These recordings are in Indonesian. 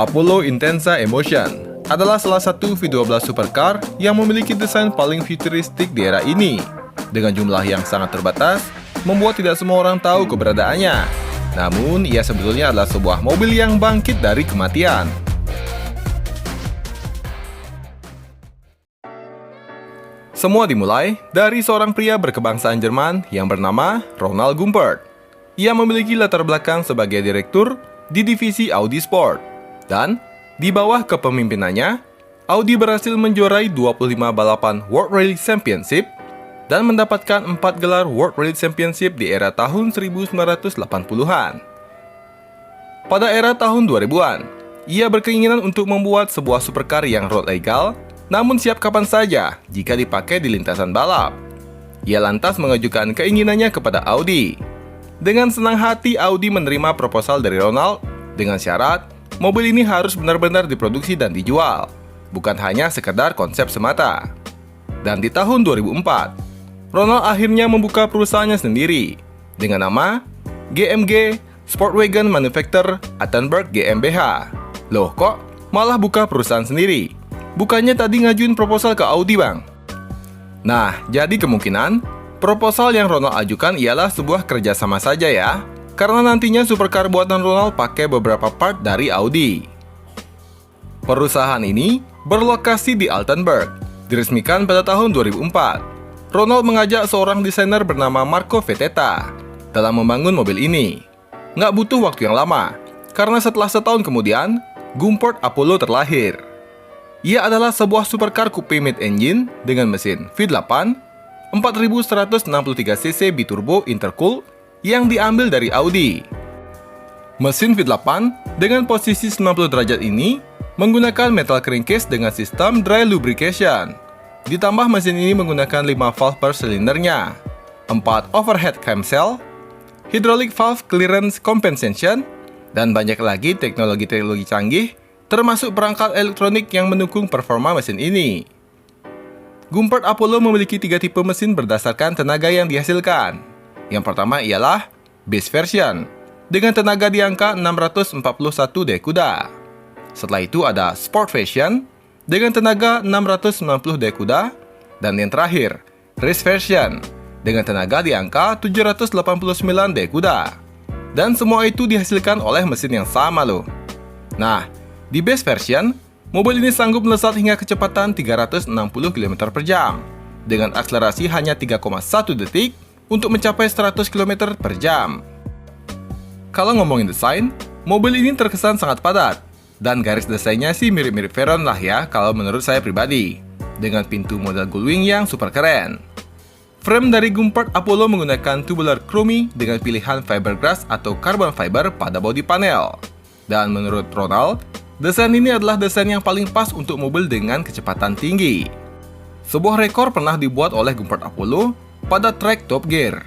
Apollo Intensa Emotion adalah salah satu V12 supercar yang memiliki desain paling futuristik di era ini. Dengan jumlah yang sangat terbatas, membuat tidak semua orang tahu keberadaannya. Namun, ia sebetulnya adalah sebuah mobil yang bangkit dari kematian. Semua dimulai dari seorang pria berkebangsaan Jerman yang bernama Ronald Gumpert. Ia memiliki latar belakang sebagai direktur di divisi Audi Sport. Dan, di bawah kepemimpinannya, Audi berhasil menjuarai 25 balapan World Rally Championship dan mendapatkan 4 gelar World Rally Championship di era tahun 1980-an. Pada era tahun 2000-an, ia berkeinginan untuk membuat sebuah supercar yang road legal, namun siap kapan saja jika dipakai di lintasan balap. Ia lantas mengajukan keinginannya kepada Audi. Dengan senang hati, Audi menerima proposal dari Ronald dengan syarat mobil ini harus benar-benar diproduksi dan dijual, bukan hanya sekedar konsep semata. Dan di tahun 2004, Ronald akhirnya membuka perusahaannya sendiri dengan nama GMG Sportwagen Manufacturer Attenberg GmbH. Loh, kok malah buka perusahaan sendiri? Bukannya tadi ngajuin proposal ke Audi, Bang? Nah, jadi kemungkinan proposal yang Ronald ajukan ialah sebuah kerjasama saja ya. Karena nantinya supercar buatan Ronald pakai beberapa part dari Audi. Perusahaan ini berlokasi di Altenburg, diresmikan pada tahun 2004. Ronald mengajak seorang desainer bernama Marco Vettetta dalam membangun mobil ini. Nggak butuh waktu yang lama, karena setelah setahun kemudian, Gumpert Apollo terlahir. Ia adalah sebuah supercar coupe mid-engine dengan mesin V8, 4163cc biturbo intercooled, yang diambil dari Audi. Mesin V8 dengan posisi 90 derajat ini menggunakan metal crankcase dengan sistem dry lubrication. Ditambah mesin ini menggunakan 5 valve per silindernya, 4 overhead camshaft, hydraulic valve clearance compensation, dan banyak lagi teknologi-teknologi canggih termasuk perangkat elektronik yang mendukung performa mesin ini. Gumpert Apollo memiliki 3 tipe mesin berdasarkan tenaga yang dihasilkan. Yang pertama ialah base version dengan tenaga di angka 641 dekuda. Setelah itu ada sport version dengan tenaga 690 dekuda. Dan yang terakhir, race version dengan tenaga di angka 789 dekuda. Dan semua itu dihasilkan oleh mesin yang sama loh. Nah, di base version, mobil ini sanggup melesat hingga kecepatan 360 km per jam dengan akselerasi hanya 3,1 detik untuk mencapai 100 km per jam. Kalau ngomongin desain, mobil ini terkesan sangat padat, dan garis desainnya sih mirip-mirip Veyron lah ya kalau menurut saya pribadi, dengan pintu model gullwing yang super keren. Frame dari Gumpert Apollo menggunakan tubular chrome dengan pilihan fiberglass atau carbon fiber pada bodi panel. Dan menurut Ronald, desain ini adalah desain yang paling pas untuk mobil dengan kecepatan tinggi. Sebuah rekor pernah dibuat oleh Gumpert Apollo pada trek Top Gear.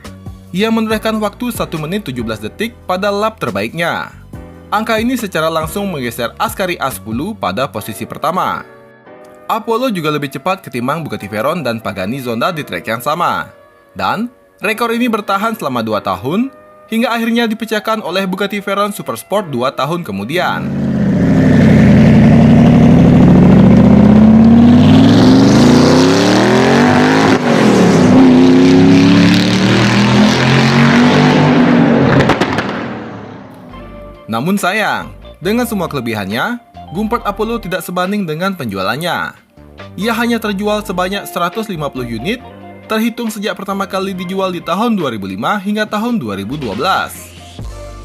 Ia menorehkan waktu 1 menit 17 detik pada lap terbaiknya. Angka ini secara langsung menggeser Ascari A10 pada posisi pertama. Apollo juga lebih cepat ketimbang Bugatti Veyron dan Pagani Zonda di trek yang sama. Dan, rekor ini bertahan selama 2 tahun, hingga akhirnya dipecahkan oleh Bugatti Veyron Supersport 2 tahun kemudian. Namun sayang, dengan semua kelebihannya, Gumpert Apollo tidak sebanding dengan penjualannya. Ia hanya terjual sebanyak 150 unit, terhitung sejak pertama kali dijual di tahun 2005 hingga tahun 2012.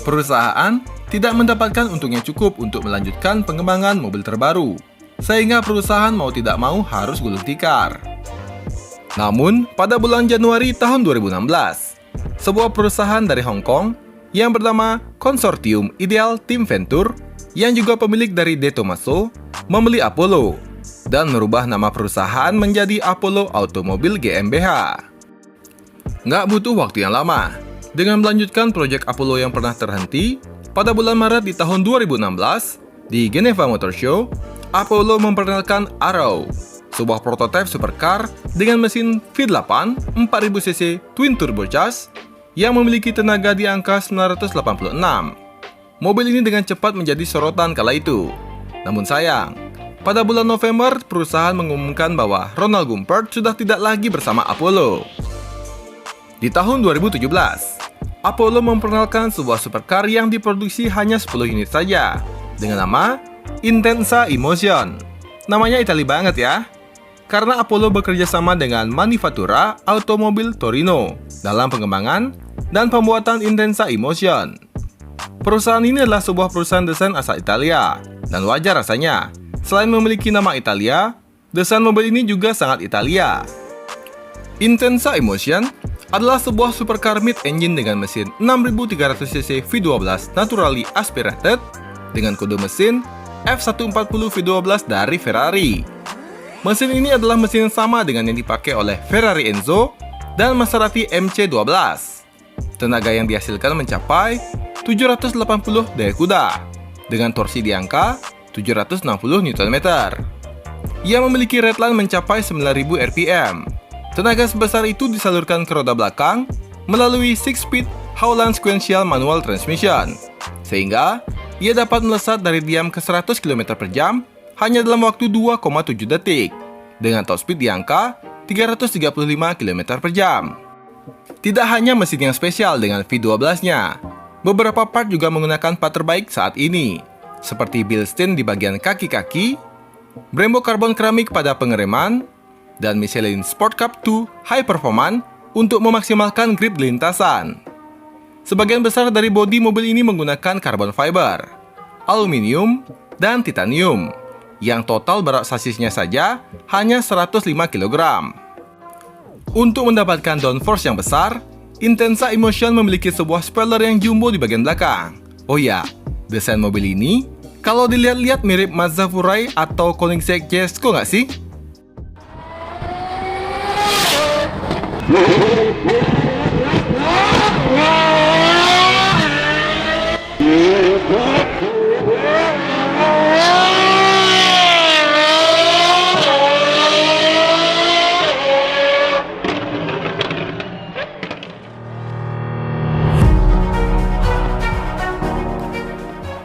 Perusahaan tidak mendapatkan untung yang cukup untuk melanjutkan pengembangan mobil terbaru, sehingga perusahaan mau tidak mau harus gulung tikar. Namun, pada bulan Januari tahun 2016, sebuah perusahaan dari Hong Kong yang bernama Konsortium Ideal Team Venture, yang juga pemilik dari De Tomaso, membeli Apollo dan merubah nama perusahaan menjadi Apollo Automobile GmbH. Nggak butuh waktu yang lama, dengan melanjutkan proyek Apollo yang pernah terhenti, pada bulan Maret di tahun 2016, di Geneva Motor Show, Apollo memperkenalkan Arrow, sebuah prototipe supercar dengan mesin V8 4000cc twin turbocharged yang memiliki tenaga di angka 986. Mobil ini dengan cepat menjadi sorotan kala itu. Namun sayang, pada bulan November, perusahaan mengumumkan bahwa Ronald Gumpert sudah tidak lagi bersama Apollo. Di tahun 2017, Apollo memperkenalkan sebuah supercar yang diproduksi hanya 10 unit saja, dengan nama Intensa Emotion. Namanya Itali banget ya, karena Apollo bekerja sama dengan Manifattura Automobil Torino dalam pengembangan dan pembuatan Intensa Emotion. Perusahaan ini adalah sebuah perusahaan desain asal Italia, dan wajar rasanya, selain memiliki nama Italia, desain mobil ini juga sangat Italia. Intensa Emotion adalah sebuah supercar mid-engine dengan mesin 6300cc V12 naturally aspirated dengan kode mesin F140 V12 dari Ferrari. Mesin ini adalah mesin yang sama dengan yang dipakai oleh Ferrari Enzo dan Maserati MC12. Tenaga yang dihasilkan mencapai 780 daya kuda dengan torsi di angka 760 Nm. Ia memiliki rateline mencapai 9000 rpm. Tenaga sebesar itu disalurkan ke roda belakang melalui 6-speed Howland sequential manual transmission, sehingga ia dapat melesat dari diam ke 100 km per jam hanya dalam waktu 2,7 detik, dengan top speed di angka 335 km per jam. Tidak hanya mesin yang spesial dengan V12-nya, beberapa part juga menggunakan part terbaik saat ini, seperti Bilstein di bagian kaki-kaki, Brembo karbon keramik pada pengereman, dan Michelin Sport Cup 2 High Performance untuk memaksimalkan grip di lintasan. Sebagian besar dari bodi mobil ini menggunakan carbon fiber, aluminium, dan titanium, yang total berat sasisnya saja hanya 105 kg. Untuk mendapatkan downforce yang besar, Intensa Emotion memiliki sebuah spoiler yang jumbo di bagian belakang. Oh ya, desain mobil ini kalau dilihat-lihat mirip Mazda Furai atau Koenigsegg Jesko nggak sih?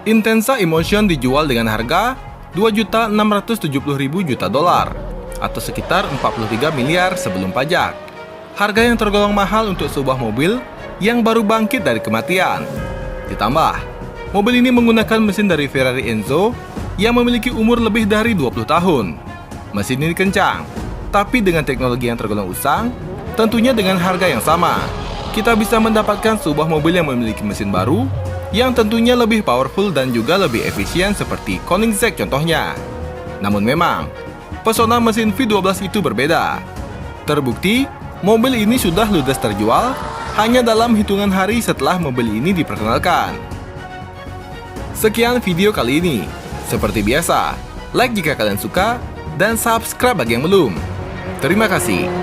Intensa Emotion dijual dengan harga $2.670.000 juta atau sekitar 43 miliar sebelum pajak. Harga yang tergolong mahal untuk sebuah mobil yang baru bangkit dari kematian. Ditambah, mobil ini menggunakan mesin dari Ferrari Enzo yang memiliki umur lebih dari 20 tahun. Mesin ini kencang, tapi dengan teknologi yang tergolong usang, tentunya dengan harga yang sama, kita bisa mendapatkan sebuah mobil yang memiliki mesin baru yang tentunya lebih powerful dan juga lebih efisien seperti Koenigsegg contohnya. Namun memang, pesona mesin V12 itu berbeda. Terbukti, mobil ini sudah ludes terjual hanya dalam hitungan hari setelah mobil ini diperkenalkan. Sekian video kali ini. Seperti biasa, like jika kalian suka dan subscribe bagi yang belum. Terima kasih.